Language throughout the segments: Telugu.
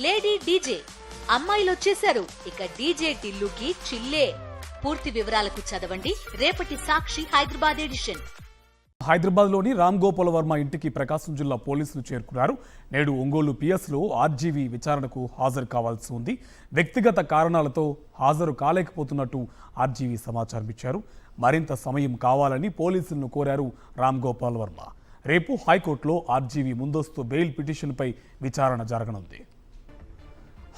లేడీ డీజే అమ్మాయిలు వచ్చేశారు. ఇక డీజే టిల్లుకి చిల్లే. పూర్తి వివరాలకు చదవండి రేపటి సాక్షి హైదరాబాద్ ఎడిషన్. హైదరాబాద్ లోని రామ్ గోపాల్ వర్మ ఇంటికి ప్రకాశం జిల్లా పోలీసులు చేరుకున్నారు. నేడు ఒంగోలు పిఎస్లో ఆర్జీవీ విచారణకు హాజరు కావాల్సి ఉంది. వ్యక్తిగత కారణాలతో హాజరు కాలేకపోతున్నట్టు ఆర్జీవీ సమాచారం ఇచ్చారు. మరింత సమయం కావాలని పోలీసులను కోరారు రామ్ గోపాల్ వర్మ. రేపు హైకోర్టులో ఆర్జీవీ ముందస్తు బెయిల్ పిటిషన్పై విచారణ జరగనుంది.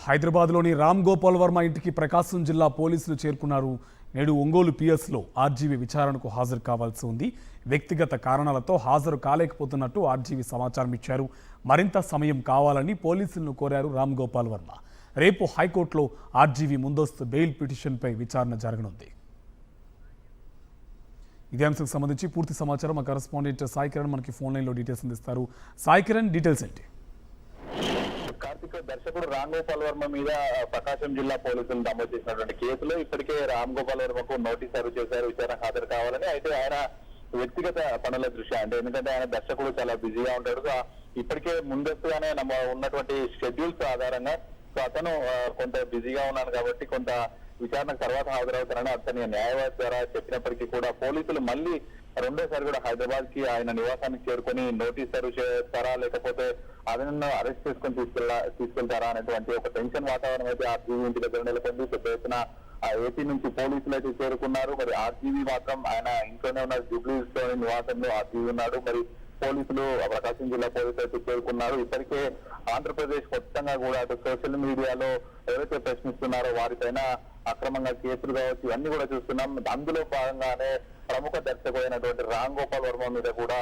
హైదరాబాద్లోని రామ్ గోపాల్ వర్మ ఇంటికి ప్రకాశం జిల్లా పోలీసులు చేరుకున్నారు. నేడు ఒంగోలు పిఎస్లో ఆర్జీవీ విచారణకు హాజరు కావాల్సి ఉంది. వ్యక్తిగత కారణాలతో హాజరు కాలేకపోతున్నట్టు ఆర్జీవీ సమాచారం ఇచ్చారు. మరింత సమయం కావాలని పోలీసులను కోరారు రామ్ గోపాల్ వర్మ. రేపు హైకోర్టులో ఆర్జీవీ ముందస్తు బెయిల్ పిటిషన్పై విచారణ జరగనుంది. ఇదే అంశానికి సంబంధించి పూర్తి సమాచారం మా కరెస్పాండెంట్ సాయి కిరణ్ మనకి ఫోన్ లైన్లో డీటెయిల్స్ అందిస్తారు. సాయి కిరణ్, డీటెయిల్స్ ఏంటి? కార్తిక్, దర్శకుడు రామ్ గోపాల్ వర్మ మీద ప్రకాశం జిల్లా పోలీసులు నమోదు చేసినటువంటి కేసులో ఇప్పటికే రామ్ గోపాల్ వర్మకు నోటీస్ సర్వ్ చేశారు విచారణ హాజరు కావాలని. అయితే ఆయన వ్యక్తిగత పనుల దృష్ట్యా, అంటే ఎందుకంటే ఆయన దర్శకుడు చాలా బిజీగా ఉంటాడు. సో ఇప్పటికే ముందస్తుగానే ఉన్నటువంటి షెడ్యూల్స్ ఆధారంగా సో అతను కొంత బిజీగా ఉన్నాను కాబట్టి కొంత విచారణకు తర్వాత హాజరవుతారని అతని న్యాయవాది ద్వారా చెప్పినప్పటికీ కూడా పోలీసులు మళ్ళీ రెండోసారి కూడా హైదరాబాద్ కి ఆయన నివాసానికి చేరుకొని నోటీస్ సర్వ్ చేస్తారా, లేకపోతే అతను అరెస్ట్ చేసుకొని తీసుకెళ్తారా అనేటువంటి ఒక టెన్షన్ వాతావరణం అయితే ఆర్జీవీ ఇంటి దగ్గర నెలకొంది. పెద్ద ఎత్తున ఏపీ నుంచి పోలీసులు అయితే చేరుకున్నారు. మరి ఆర్జీవీ మాత్రం ఆయన ఇంట్లోనే ఉన్న జూబ్లీస్ లోని నివాసంలో ఆర్జీవీ ఉన్నాడు. మరి పోలీసులు ప్రకాశం జిల్లా పోలీసులు అయితే చేరుకున్నారు. ఇప్పటికే ఆంధ్రప్రదేశ్ మొత్తంగా కూడా అటు సోషల్ మీడియాలో ఎవరైతే ప్రశ్నిస్తున్నారో వారిపైన అక్రమంగా కేసులు కావచ్చు ఇవన్నీ కూడా చూస్తున్నాం. అందులో భాగంగానే ప్రముఖ దర్శకుడైనటువంటి రామ్ గోపాల్ వర్మ మీద కూడా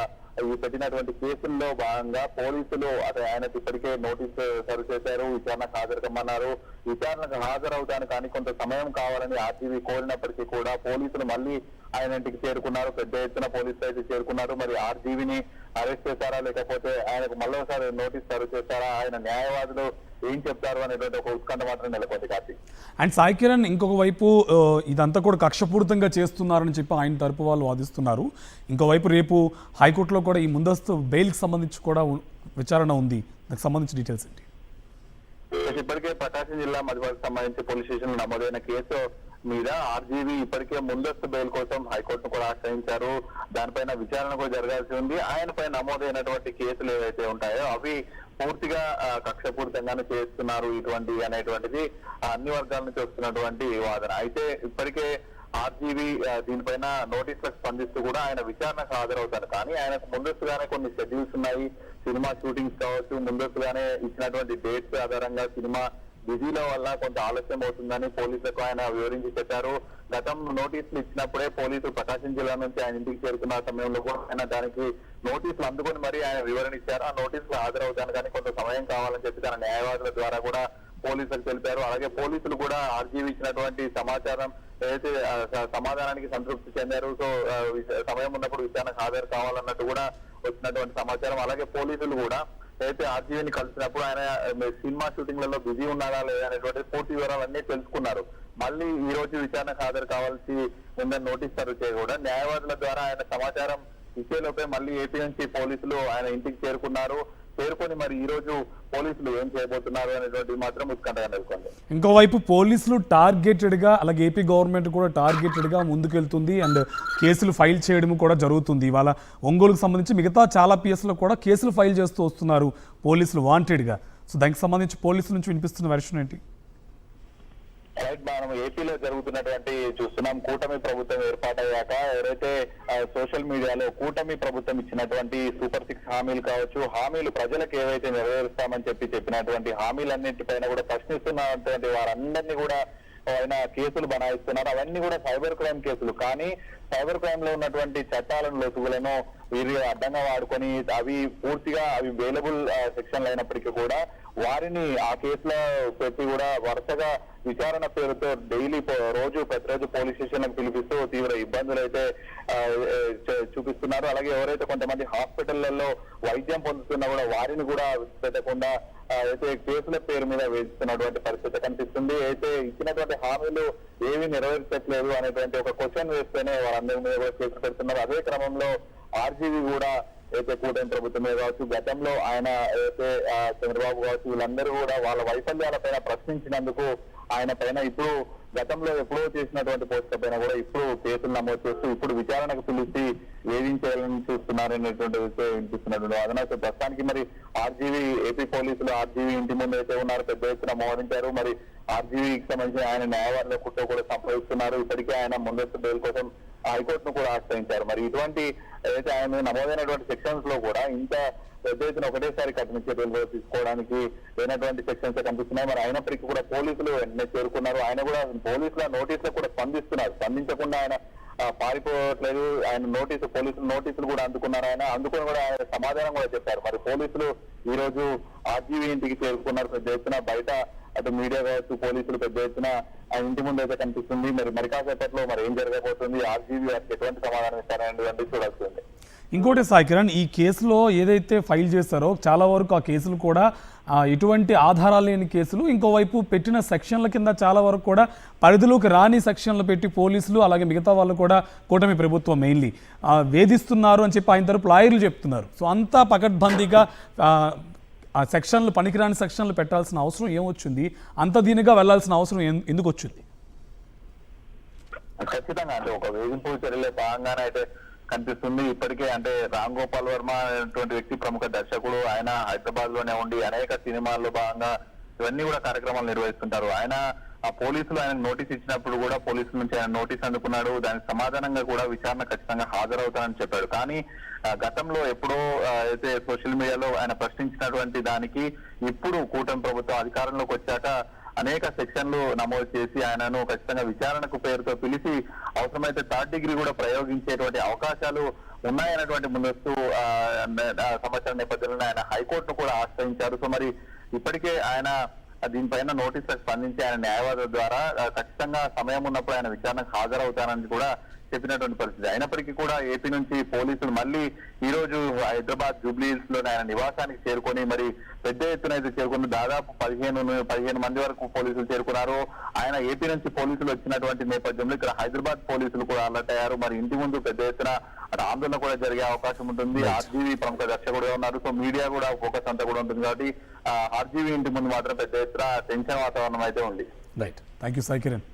ఈ పెట్టినటువంటి కేసుల్లో భాగంగా పోలీసులు ఆయనకు ఇప్పటికే నోటీసు సర్వ్ చేశారు. విచారణకు హాజరుకమ్మన్నారు. విచారణకు హాజరవడానికి కానీ కొంత సమయం కావాలని ఆర్జీవీ కోరినప్పటికీ కూడా పోలీసులు మళ్ళీ ఆయన ఇంటికి చేరుకున్నారు. పెద్ద ఎత్తున పోలీసులు అయితే చేరుకున్నారు. మరి ఆర్జీవీని అరెస్ట్ చేశారా, లేకపోతే ఆయనకు మళ్ళీసారి నోటీస్ సర్వ్ చేశారా, ఆయన న్యాయవాదులు ఏం చెప్తారు అనేటువంటి ఒక ఉత్కంఠ మాత్రం నెలకొంది. కార్తీక్ అండ్ సాయి కిరణ్, ఇంకొక వైపు ఇదంతా కూడా కక్షపూరితంగా చేస్తున్నారని చెప్పి ఆయన తరపు వాళ్ళు వాదిస్తున్నారు. ఇంకోవైపు రేపు హైకోర్టులో కూడా ఈ ముందస్తు బెయిల్కి సంబంధించి కూడా విచారణ ఉంది. దానికి సంబంధించి డీటెయిల్స్ ఏంటి? ఇప్పటికే ప్రకాశం జిల్లా మధుబాకి సంబంధించి పోలీస్ స్టేషన్ లో నమోదైన కేసు మీద ఆర్జీవీ ఇప్పటికే ముందస్తు బెయిల్ కోసం హైకోర్టును కూడా ఆశ్రయించారు. దానిపైన విచారణ కూడా జరగాల్సి ఉంది. ఆయనపై నమోదైనటువంటి కేసులు ఏవైతే ఉంటాయో అవి పూర్తిగా కక్షపూరితంగానే చేస్తున్నారు ఇటువంటి అనేటువంటిది అన్ని వర్గాల నుంచి వస్తున్నటువంటి వాదన. అయితే ఇప్పటికే ఆర్జీవీ దీనిపైన నోటీసులకు స్పందిస్తూ కూడా ఆయన విచారణకు హాజరవుతారు. కానీ ఆయనకు ముందస్తుగానే కొన్ని షెడ్యూల్స్ ఉన్నాయి. సినిమా షూటింగ్స్ కావచ్చు, ముందస్తుగానే ఇచ్చినటువంటి డేట్స్ ఆధారంగా సినిమా బిజీలో వల్ల కొంత ఆలస్యం అవుతుందని పోలీసులకు ఆయన వివరించి చెప్పారు. గతం నోటీసులు ఇచ్చినప్పుడే పోలీసులు ప్రకాశం జిల్లా నుంచి ఆయన ఇంటికి చేరుకున్న సమయంలో కూడా ఆయన దానికి నోటీసులు అందుకొని మరీ ఆయన వివరణ ఇచ్చారు. ఆ నోటీసులు హాజరవుతాను కానీ కొంత సమయం కావాలని చెప్పి తన న్యాయవాదుల ద్వారా కూడా పోలీసులకు తెలిపారు. అలాగే పోలీసులు కూడా ఆర్జీవీ ఇచ్చినటువంటి సమాచారం ఏదైతే సమాధానానికి సంతృప్తి చెందారు. సో సమయం ఉన్నప్పుడు విచారణకు హాజరు కావాలన్నట్టు కూడా వచ్చినటువంటి సమాచారం. అలాగే పోలీసులు కూడా అయితే ఆర్జీవీని కలిసినప్పుడు ఆయన సినిమా షూటింగ్లలో బిజీ ఉన్నారా లేదా అనేటువంటి పూర్తి వివరాలన్నీ తెలుసుకున్నారు. మళ్ళీ ఈ రోజు విచారణకు హాజరు కావాల్సి ఉందని నోటీస్ సర్వ్ చేయకూడా న్యాయవాదుల ద్వారా ఆయన సమాచారం ఇచ్చేలోపే మళ్ళీ ఏపీ నుంచి పోలీసులు ఆయన ఇంటికి చేరుకున్నారు. చేరుకొని మరి ఈ రోజు పోలీసులు ఏం చేయబోతున్నారు అనేటువంటి మాత్రం ఉత్కంఠగా నెలకొంది. ఇంకోవైపు పోలీసులు టార్గెటెడ్ గా, అలాగే ఏపీ గవర్నమెంట్ కూడా టార్గెటెడ్ గా ముందుకెళ్తుంది అండ్ కేసులు ఫైల్ చేయడం కూడా జరుగుతుంది. ఇవాళ ఒంగోలుకు సంబంధించి మిగతా చాలా పిఎస్లో కూడా కేసులు ఫైల్ చేస్తూ వస్తున్నారు పోలీసులు వాంటెడ్ గా. సో దానికి సంబంధించి పోలీసుల నుంచి వినిపిస్తున్న వెర్షన్ ఏంటి? రైట్, మనం ఏపీలో జరుగుతున్నటువంటి చూస్తున్నాం. కూటమి ప్రభుత్వం ఏర్పాటయ్యాక ఎవరైతే సోషల్ మీడియాలో కూటమి ప్రభుత్వం ఇచ్చినటువంటి సూపర్ 6 హామీలు కావచ్చు, హామీలు ప్రజలకు ఏవైతే నెరవేరుస్తామని చెప్పినటువంటి హామీలన్నింటిపైన కూడా ప్రశ్నిస్తున్నటువంటి వారందరినీ కూడా ఆయన కేసులు బనాయిస్తున్నారు. అవన్నీ కూడా సైబర్ క్రైమ్ కేసులు. కానీ సైబర్ క్రైమ్ లో ఉన్నటువంటి చట్టాలను లొసుగులను వీరు అడ్డంగా వాడుకొని అవి పూర్తిగా అవి వేలబుల్ సెక్షన్లు అయినప్పటికీ కూడా వారిని ఆ కేసులో పెట్టి కూడా వరుసగా విచారణ పేరుతో డైలీ ప్రతిరోజు పోలీస్ స్టేషన్లకు పిలిపిస్తూ తీవ్ర ఇబ్బందులు అయితే చూపిస్తున్నారు. అలాగే ఎవరైతే కొంతమంది హాస్పిటళ్లలో వైద్యం పొందుతున్నా కూడా వారిని కూడా పెట్టకుండా అయితే కేసుల పేరు మీద వేస్తున్నటువంటి పరిస్థితి కనిపిస్తుంది. అయితే ఇచ్చినటువంటి హామీలు ఏవి నెరవేర్చట్లేదు అనేటువంటి ఒక క్వశ్చన్ వేస్తేనే వారందరి మీద కూడా కేసులు పెడుతున్నారు. అదే క్రమంలో ఆర్జీవీ కూడా అయితే కూటమి ప్రభుత్వమే కావచ్చు, గతంలో ఆయన అయితే చంద్రబాబు కావచ్చు, వీళ్ళందరూ కూడా వాళ్ళ వైఫల్యాల పైన ప్రశ్నించినందుకు ఆయన పైన ఇప్పుడు గతంలో ఎప్పుడో చేసినటువంటి పోస్టుల పైన కూడా ఇప్పుడు కేసులు నమోదు చేస్తూ ఇప్పుడు విచారణకు పిలిచి వేధించాలని చూస్తున్నారనేటువంటి విషయం వినిపిస్తున్నటువంటి వాదన. సో ప్రస్తుతానికి మరి ఆర్జీవీ ఏపీ పోలీసులు ఆర్జీవీ ఇంటి ముందు అయితే ఉన్నారు, పెద్ద ఎత్తున మోహరించారు. మరి ఆర్జీవీకి సంబంధించి ఆయన న్యాయవాదుల కుట్ర కూడా సంప్రదిస్తున్నారు. ఇప్పటికే ఆయన ముందస్తు బెయిల్ కోసం హైకోర్టును కూడా ఆశ్రయించారు. మరి ఇటువంటి ఏదైతే ఆయన నమోదైనటువంటి సెక్షన్స్ లో కూడా ఇంత పెద్ద ఎత్తున ఒకటేసారి కఠిన చర్యలు తీసుకోవడానికి లేనటువంటి సెక్షన్స్ కనిపిస్తున్నాయి. మరి అయినప్పటికీ కూడా పోలీసులు వెంటనే చేరుకున్నారు. ఆయన కూడా పోలీసుల నోటీసులకు కూడా స్పందిస్తున్నారు. స్పందించకుండా ఆయన పారిపోవట్లేదు. ఆయన పోలీసులు నోటీసులు కూడా అందుకున్నారు. ఆయన అందుకుని కూడా ఆయన సమాధానం కూడా చెప్పారు. మరి పోలీసులు ఈ రోజు ఆర్జీవీ ఇంటికి చేరుకున్నారు. పెద్ద ఎత్తున బయట అటు మీడియా కావచ్చు, పోలీసులు పెద్ద ఎత్తున ఆ ఇంటి ముందు అయితే కనిపిస్తుంది. మరి కాసేపట్లో మరి ఏం జరగబోతుంది, ఆర్జీవీ వారికి ఎటువంటి సమాధానం ఇస్తారనేది చూడాల్సింది. ఇంకోటి సాయి కిరణ్, ఈ కేసులో ఏదైతే ఫైల్ చేస్తారో చాలా వరకు ఆ కేసులు కూడా ఎటువంటి ఆధారాలు లేని కేసులు, ఇంకోవైపు పెట్టిన సెక్షన్ల కింద చాలా వరకు కూడా పరిధిలోకి రాని సెక్షన్లు పెట్టి పోలీసులు అలాగే మిగతా వాళ్ళు కూడా కూటమి ప్రభుత్వం మెయిన్లీ వేధిస్తున్నారు అని చెప్పి ఆయన తరపు లాయర్లు చెప్తున్నారు. సో అంతా పకడ్బందీగా ఆ సెక్షన్లు పనికిరాని సెక్షన్లు పెట్టాల్సిన అవసరం ఏమొచ్చింది, అంత దీనిగా వెళ్లాల్సిన అవసరం ఎందుకు వచ్చింది? ఖచ్చితంగా అంటే ఒక వేధింపు చర్యలో భాగంగానే అయితే కనిపిస్తుంది. ఇప్పటికే అంటే రామ్ గోపాల్ వర్మ అనేటువంటి వ్యక్తి ప్రముఖ దర్శకుడు. ఆయన హైదరాబాద్ లోనే ఉండి అనేక సినిమాల్లో భాగంగా ఇవన్నీ కూడా కార్యక్రమాలు నిర్వహిస్తుంటారు. ఆయన ఆ పోలీసులు ఆయన నోటీస్ ఇచ్చినప్పుడు కూడా పోలీసుల నుంచి ఆయన నోటీస్ అందుకున్నాడు. దానికి సమాధానంగా కూడా విచారణ ఖచ్చితంగా హాజరవుతానని చెప్పాడు. కానీ గతంలో ఎప్పుడో అయితే సోషల్ మీడియాలో ఆయన ప్రశ్నించినటువంటి దానికి ఇప్పుడు కూటమి ప్రభుత్వం అధికారంలోకి వచ్చాక అనేక సెక్షన్లు నమోదు చేసి ఆయనను ఖచ్చితంగా విచారణకు పేరుతో పిలిచి అవసరమైతే థర్డ్ డిగ్రీ కూడా ప్రయోగించేటువంటి అవకాశాలు ఉన్నాయన్నటువంటి ముందస్తు సమాచారం నేపథ్యంలో ఆయన హైకోర్టును కూడా ఆశ్రయించారు. సో మరి ఇప్పటికే ఆయన దీనిపైన నోటీసులకు స్పందించి ఆయన న్యాయవాదుల ద్వారా ఖచ్చితంగా సమయం ఉన్నప్పుడు ఆయన విచారణకు హాజరవుతానని కూడా చెప్పినటువంటి పరిస్థితి. అయినప్పటికీ కూడా ఏపీ నుంచి పోలీసులు మళ్ళీ ఈ రోజు హైదరాబాద్ జూబ్లీ హిల్స్ లోని ఆయన నివాసానికి చేరుకొని మరి పెద్ద ఎత్తున అయితే చేరుకుని దాదాపు 15 మంది వరకు పోలీసులు చేరుకున్నారు. ఆయన ఏపీ నుంచి పోలీసులు వచ్చినటువంటి నేపథ్యంలో ఇక్కడ హైదరాబాద్ పోలీసులు కూడా అలర్ట్ అయ్యారు. మరి ఇంటి ముందు పెద్ద ఎత్తున ఆందోళన కూడా జరిగే అవకాశం ఉంటుంది. ఆర్జీవీ ప్రముఖ దర్శకుడు ఉన్నారు. సో మీడియా కూడా ఫోకస్ అంతా కూడా ఉంటుంది కాబట్టి ఆర్జీవీ ఇంటి ముందు మాత్రం పెద్ద ఎత్తున టెన్షన్ వాతావరణం అయితే ఉంది. Right, thank you Sai Kiran.